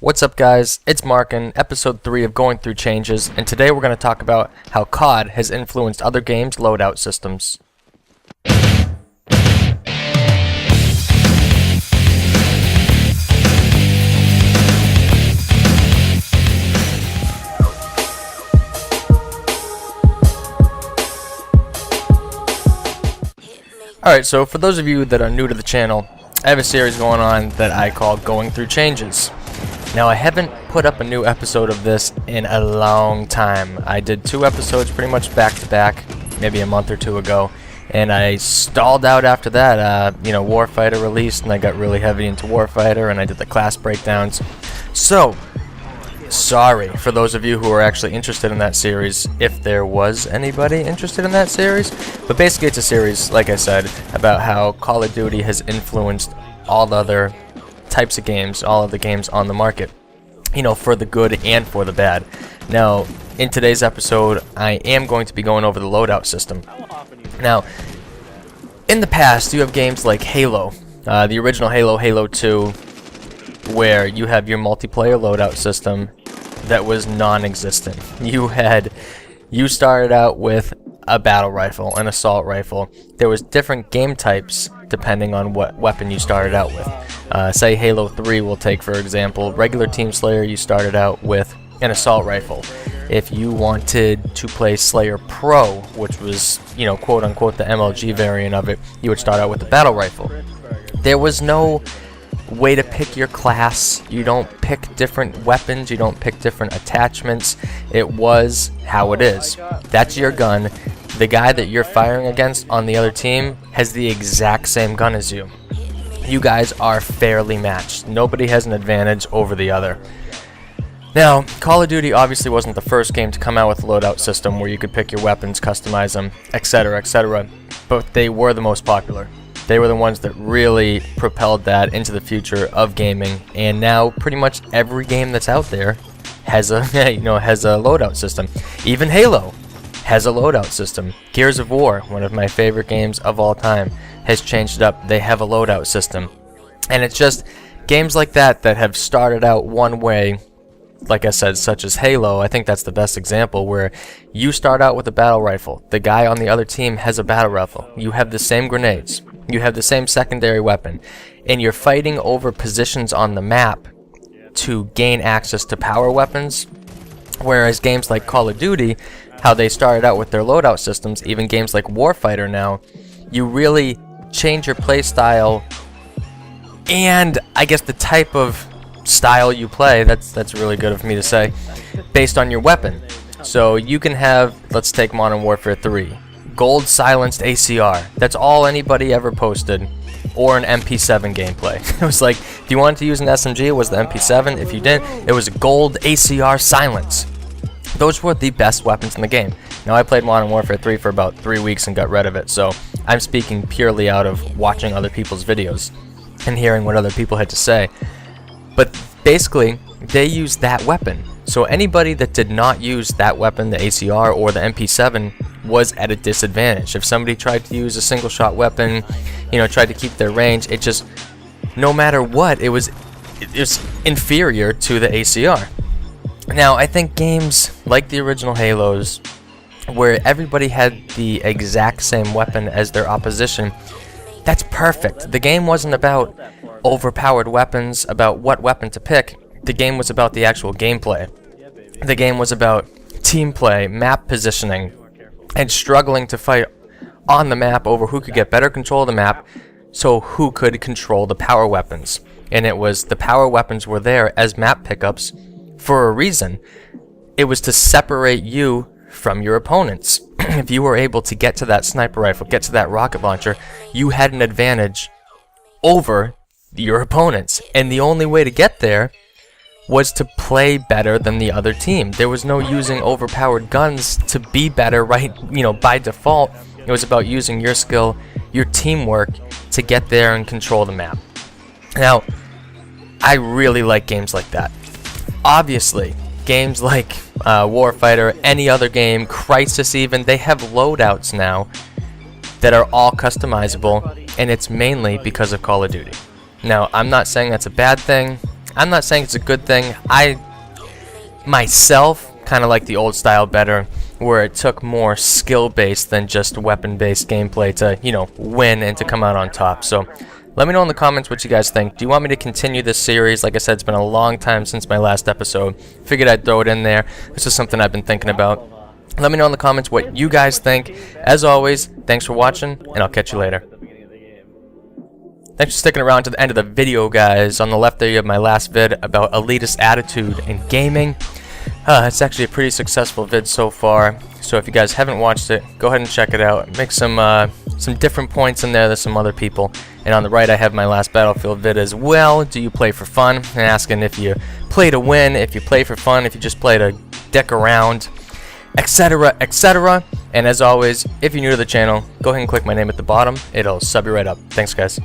What's up guys, it's Mark in episode 3 of Going Through Changes, and today we're going to talk about how COD has influenced other games' loadout systems. Alright, so for those of you that are new to the channel, I have a series going on that I call Going Through Changes. Now, I haven't put up a new episode of this in a long time. I did 2 episodes pretty much back to back, maybe a month or 2 ago, and I stalled out after that. Warfighter released, and I got really heavy into Warfighter, and I did the class breakdowns. So, sorry for those of you who are actually interested in that series, if there was anybody interested in that series. But basically, it's a series, like I said, about how Call of Duty has influenced all the other types of games, all of the games on the market, for the good and for the bad. Now, in today's episode, I am going to be going over the loadout system. Now, in the past, you have games like Halo, the original Halo, Halo 2, where you have your multiplayer loadout system that was non-existent. You started out with a battle rifle, an assault rifle. There was different game types depending on what weapon you started out with. Say Halo 3 will take, for example, regular Team Slayer, you started out with an assault rifle. If you wanted to play Slayer Pro, which was, quote unquote the MLG variant of it, you would start out with the battle rifle. There was no way to pick your class. You don't pick different weapons, you don't pick different attachments. It was how it is. That's your gun. The guy that you're firing against on the other team has the exact same gun as you. You guys are fairly matched. Nobody has an advantage over the other. Now, Call of Duty obviously wasn't the first game to come out with a loadout system where you could pick your weapons, customize them, etc., etc., but they were the most popular. They were the ones that really propelled that into the future of gaming, and now pretty much every game that's out there has a has a loadout system. Even Halo has a loadout system. Gears of War, one of my favorite games of all time, has changed it up. They have a loadout system, and it's just games like that that have started out one way. Like I said, such as Halo, I think that's the best example, where you start out with a battle rifle. The guy on the other team has a battle rifle. You have the same grenades. You have the same secondary weapon. And you're fighting over positions on the map to gain access to power weapons. Whereas games like Call of Duty, how they started out with their loadout systems, even games like Warfighter now, you really change your play style and I guess the type of style you play, that's really good of me to say, based on your weapon. So you can have, let's take Modern Warfare 3, gold silenced ACR. That's all anybody ever posted, or an MP7 gameplay. It was like, if you wanted to use an SMG, it was the MP7. If you didn't, it was a gold ACR silence. Those were the best weapons in the game. Now, I played Modern Warfare 3 for about 3 weeks and got rid of it, so I'm speaking purely out of watching other people's videos and hearing what other people had to say. But basically, they used that weapon. So anybody that did not use that weapon, the ACR or the MP7, was at a disadvantage. If somebody tried to use a single shot weapon, tried to keep their range, it just, no matter what, it was inferior to the ACR. Now, I think games like the original Halos, where everybody had the exact same weapon as their opposition, that's perfect. The game wasn't about overpowered weapons, about what weapon to pick. The game was about the actual gameplay. The game was about team play, map positioning, and struggling to fight on the map over who could get better control of the map, so who could control the power weapons. And it was, the power weapons were there as map pickups for a reason. It was to separate you from your opponents. If you were able to get to that sniper rifle, get to that rocket launcher, you had an advantage over your opponents. And the only way to get there was to play better than the other team. There was no using overpowered guns to be better, right? By default, it was about using your skill, your teamwork to get there and control the map. Now, I really like games like that. Obviously, games like Warfighter, any other game, Crisis even, they have loadouts now that are all customizable, and it's mainly because of Call of Duty. Now, I'm not saying that's a bad thing. I'm not saying it's a good thing. I myself kind of like the old style better, where it took more skill-based than just weapon-based gameplay to, you know, win and to come out on top. So let me know in the comments what you guys think. Do you want me to continue this series? Like I said, it's been a long time since my last episode. Figured I'd throw it in there. This is something I've been thinking about. Let me know in the comments what you guys think. As always, thanks for watching, and I'll catch you later. Thanks for sticking around to the end of the video, guys. On the left there you have my last vid about elitist attitude in gaming. It's actually a pretty successful vid so far, so if you guys haven't watched it, go ahead and check it out. Make some different points in there than some other people. And on the right I have my last Battlefield vid as well. Do you play for fun? And asking if you play to win, if you play for fun, if you just play to dick around, etc, etc. And as always, if you're new to the channel, go ahead and click my name at the bottom. It'll sub you right up. Thanks, guys.